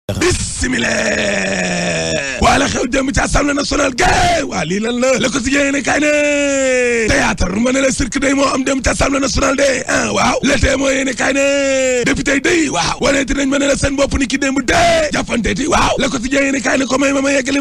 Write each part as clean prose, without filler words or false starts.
bismillah wala xew jëm ci assemblée nationale gay waa lii lan la Le Quotidien ne kay ne théâtre ma ne la cirque day moo am dem ci assemblée nationale de waaw Le Témoin yéene kay ne député day waaw waneeti nañ ma ne la seen bopp ni ki démb de jàppanteeti waaw Le Quotidien yéene kay ne ko may ma yeggali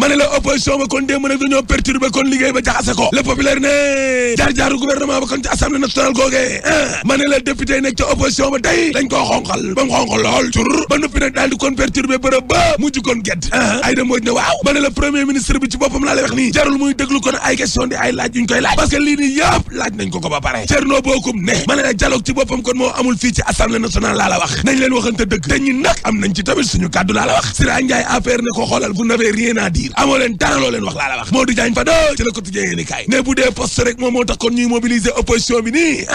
ma ne la opposition ba kon démb nag dañoo perturbé kon liggéey ba jaxase ko Le Populaire ne jaar-jaaru gouvernement ba kon ci assemblée nationale googee ma ne la député nekk ci opposition ba day dañ koo xonqal ba mu xonqal lool tur ba noppi nag daal di kon perturbé bërëb ba mujj kon gedd ay da mooj ne waaw ma ne la premier ministre bi ci boppam laa lay wax nii jarul muy déglu kon ay question di ay laaj yuñ koy laaj parce que lii nii yëpp laaj nañ ko ba pare Thierno Bocoum ne ma ne la dialogue ci boppam kon moo amul fii ci assemblée nationale laa la wax nañ leen waxante dëgg te ñi nag am nañ ci tamit suñu kàddu laa la wax Sira Ndiaye affaire ne ko xoolal vous n'avez rien à dire amoo leen dara loo leen wax laa la wax Modou Diagne Fada ci Le Quotidien yéeni kaay ne bu dee poste rek moom moo tax kon ñuy mobiliser opposition bi nii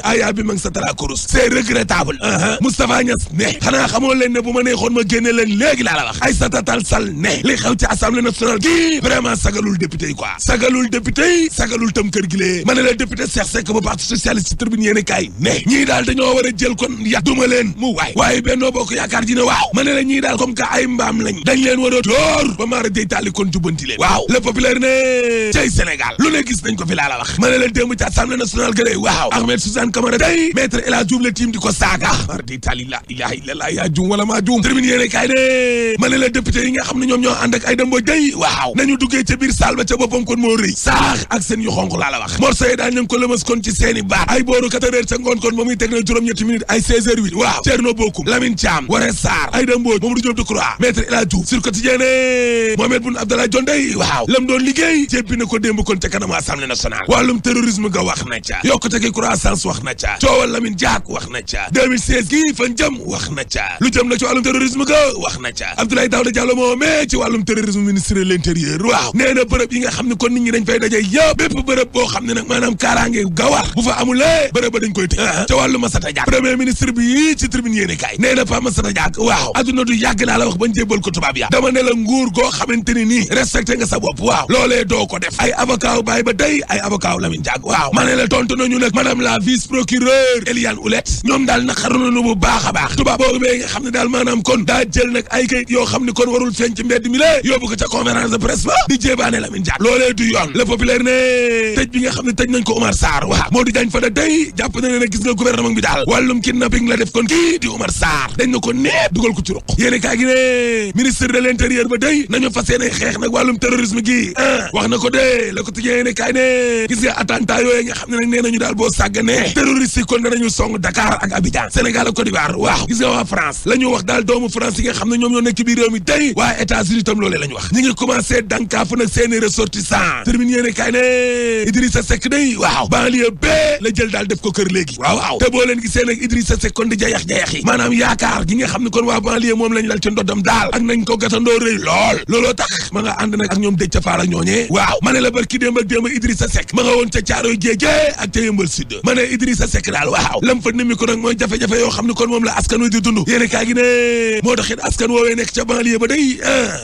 aya bi ma ngi sa tara kurus c'est regrettable Moustapha Niass ne xanaa xamoo leen ne bu ma neexoon ma génne leen léegi laa la wax Aïssata Tall Sall ne li xew ci assemblée nationale gi vraiment sagalul député yi quoi sagalul député yi sagalul tam kër gi lee ma ne la député Cheikh Seck ba parti socialiste ci tribune yéeni kaay ne ñii daal dañoo war a jël kon duma leen mu waaye Benno Bokk Yaakaar ji ne waaw ma ne la ñii daal comme que ay mbaam lañ dañ leen war a dóor ba maara day taali kon jubbanti leen waaw Le Populaire ne cey Sénégal lu ne gis nañ ko fi laa la wax ma ne la démb ci assemblée nationale gëlee waaw Ahmed Suzanne Camara day maître El Hadji Diouf le team di ko saaga mar day taali la ilaha illallah yaa juum wala maa juum tribune yéeni kaay ne ma ne la député yi nga xam ne ñoom ñoo ànd ak ay dëmbo day waaw nañu duggee ca biir salle ba ca boppam kon moo rëy saax ak seen yu xonq laa la wax morceau yi daañ leen ko lëmas kon ci seeni baat ay booru 4 heures ca ngoon kon ba muy teg na juróom-ñetti minutes ay 16 heures 8 waaw Thierno Bocoum Lamine Thiam Waré Sarr ay dëmbooj Mamadou Diop Decroix maître El Hadji Diouf Sur Quotidien ne Mohamed Boun Abdallah Dionne day waaw lam doon liggéey jébbi na ko démb kon ca kanamu assemblée nationale wàllum terrorisme ga wax na ca yokkute gi croissance wax na ca coowal Lamine Diack wax na ca 2016 gi fan jëm wax na ca lu jëm na ci wàllum terrorisme ga wax na ca Abdoulaye Daouda Diallo moo mais ci wàllum terrorisme ministre de l'intérieur waaw nee na bërëb yi nga xam ne kon nit ñi dañ fay daje yëpp bépp bërëb boo xam ne nag maanaam kaaraange gawar bu fa amulee bërëb ba dañ koy tëj ca wàllu Massata Diack premier ministre bi ci tribune yéene kaay nee na Pa Massata Diack waaw adduna du yàgg laa la wax bañ jébbal ko tubaab ya dama ne la nguur goo xamante ni nii respecté nga sa bopp waaw loolee doo ko def ay avocat bàyyi ba day ay avocat Lamine Diack waaw ma ne la tontu nañu nag madame la vice procureur Eliane Oulette ñoom daal naqaru nañu bu baax a baax tubaab boobu bee nga xam ne daal maanaam kon daa jël nag ay kayit yoo xam ne kon warul feeñ ci mbedd mi la yóbbu ko ca conférence de presse ba di jébaane Lamine Diack loolee du yoon Le Populaire ne tëj bi nga xam ne tëj nañ ko Oumar Sarr waaw Modou Diagne Fada day jàpp na ne gis nga gouvernement bi daal wàllum kidnapping la def kon kii di Oumar Sarr dañ na ko neeb dugal ko ci ruq yéene kaa gi ne ministre de l'intérieur ba day nañu fas yéene xeex nag wàllum terrorisme gi wax na ko de Le Quotidien yéene kaay ne gis nga attentat yooyu nga xam ne nag nee nañu daal boo sàgganee terroriste yi kon danañu song Dakar ak Abidjan Sénégal ak Côte d'Ivoire waaw gis nga waa France la ñu wax daal doomu France yi nga xam ne ñoom ñoo nekk ci biir réew mi day waa États-Unis tam loolee la ñu wax ñi ngi commencé dankaafu nag seeni ressortissants termine yéene kaay ne Idrissa Seck day waaw banlieue bee la jël daal def ko kër léegi waaw te boo leen gisee nag Idrissa Seck kon di jayax-jayax yi maanaam yaakaar gi nga xam ne kon waa banlieue moom lañ lal ci ndoddam daal ak nañ ko gatandoo rëy lool looloo tax ma nga ànd nag ak ñoom Déthié Fall ak ñooñee waaw ma ne la barki démb ak démb Idrissa Seck ma nga woon ca Caaroy Géej ak ca Yeumbeul Sud ma ne Idrissa Seck daal waaw lam fa nimi ko nag mooy jafe-jafe yoo xam ne kon moom la askan wi di dund yéene kaa gi ne moo tax it askan woowee nekk ca banlieue ba day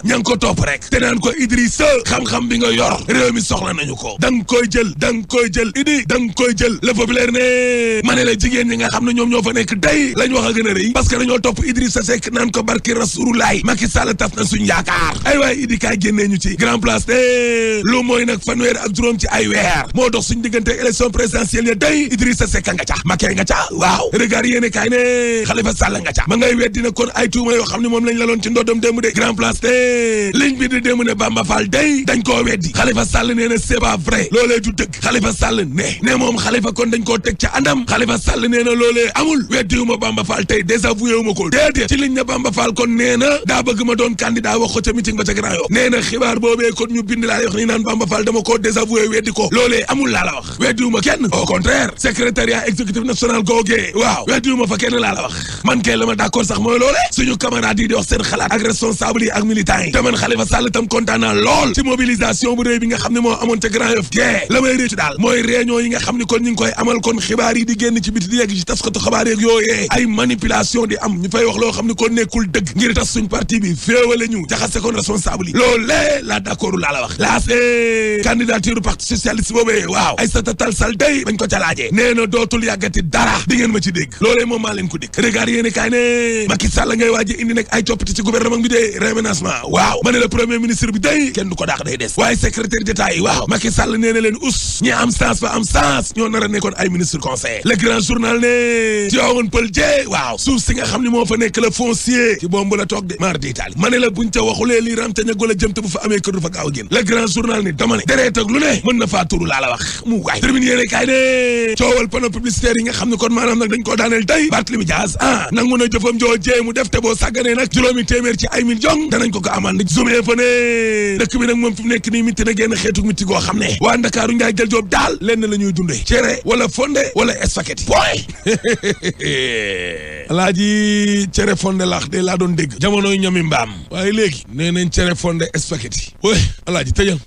ña ngi ko topp rek te naan ko Idrissa xam-xam bi nga yor réew mi soxla nañu ko danga koy jël Idi danga koy jël Le Populaire ne ma ne la jigéen ñi nga xam ne ñoom ñoo fa nekk day lañ wax a gën a rëy parce que dañoo topp Idrissa Seck naan ko barki Rasulullaay Macky Sall tas na suñ yaakaar ay waay Idi kaay génnee ñu ci grand place te lu mooy nag fanweer ak juróom ci ay weer moo dox suñ diggante élection présidentielle ya day Idrissa Seck nga ca Macky nga ca waaw regard yéene kaay ne Khalifa Sall nga ca ma ngay weddi na kon ay tuuma yoo xam ne moom lañ la loon ci ndoddam démb de grand place te ligne bi di démb ne Bamba Fall day dañ koo weddi Khalifa Sall nee na c'est pas vrai loolee du dëgg Khalifa Sall ne moom Khalifa kon dañ koo teg ca andam Khalifa Sall nee na loolee amul weddiwuma Bamba Fall tey désavoué wu ma ko déedéet ci liñ ne Bamba Fall kon nee na daa bëgg ma doon candidat wax ko ca meeting ba ca Grand Yoff nee na xibaar boobee kon ñu bind laa wax ni naan Bamba Fall dama koo désavoué weddi ko loolee amul laa la wax weddiwuma kenn au contraire secrétariat exécutif national googee waaw weddiwuma fa kenn laa la wax man kay la ma d'accord sax mooy loolee suñu camarades yi di wax seen xalaat ak responsable yi ak militants yi te te man Khalifa Sall tam kontaan naa lool ci mobilisation bu rëy bi nga xam ne moo amoon ca Grand Yoff gee la may réccu daal mooy réunion yi nga xam ne kon ñu ngi koy amal kon xibaar yi di génn ci biti di yegg ci taskatu xabaar yeeg yooyee ay manipulation di am ñu fay wax loo xam ne kon nekkul dëgg ngir tas suñ parti bi féewale ñu jaxase kon responsable yi loolee la d'accord laa la wax laase candidature parti socialiste boobee waaw Aïssata Tall Sall day bañ ko ca laajee nee na dootul yàggati dara di ngeen ma ci dégg loolee moom maa leen ko dikk regard yéene kaay ne Macky Sall ngay waaje indi nag ay coppite ci gouvernement bi de réménagement waaw ma ne la premier ministre bi day kenn du ko daax day des waaye secrétaire d'état yi waaw Macky Sall nee na leen ñi am sens ba am sens ñoo nar a nekkoon ay ministre conseil le grand journal ne ci waawoon pël jee waaw suuf si nga xam ne moo fa nekk la foncier ci bombu la toog de mar di Italie ma ne la buñ ca waxulee lii ram te ñagol a jëm te bu fa amee kër du fa gaaw a génn le grand journal ne dama ne dereet ak lu ne mën na faa turu laa la wax mu waay termine yéene kaay ne coowal panneau publicitaire yi nga xam ne kon maanaam nag dañ koo daaneel tey Barthélémy Dias nangu na jëfam joo jee mu def te boo sàgganee nag juróomi téeméer ci ay millions danañ ko amande zoomé fa ne dëkk bi nag moom fi mu nekk nii mitti na génn xeetu mitti goo xam ne waa Ndakaaru Njaay jël joob daal lenn la ñuy dundee cere wala fonde wala spaghetti boy alaaji cere fonde laax de laa doon dégg jamonoy ñami mbaam waaye léegi nee nañ cere fonde spaghetti woy alaaji tëjal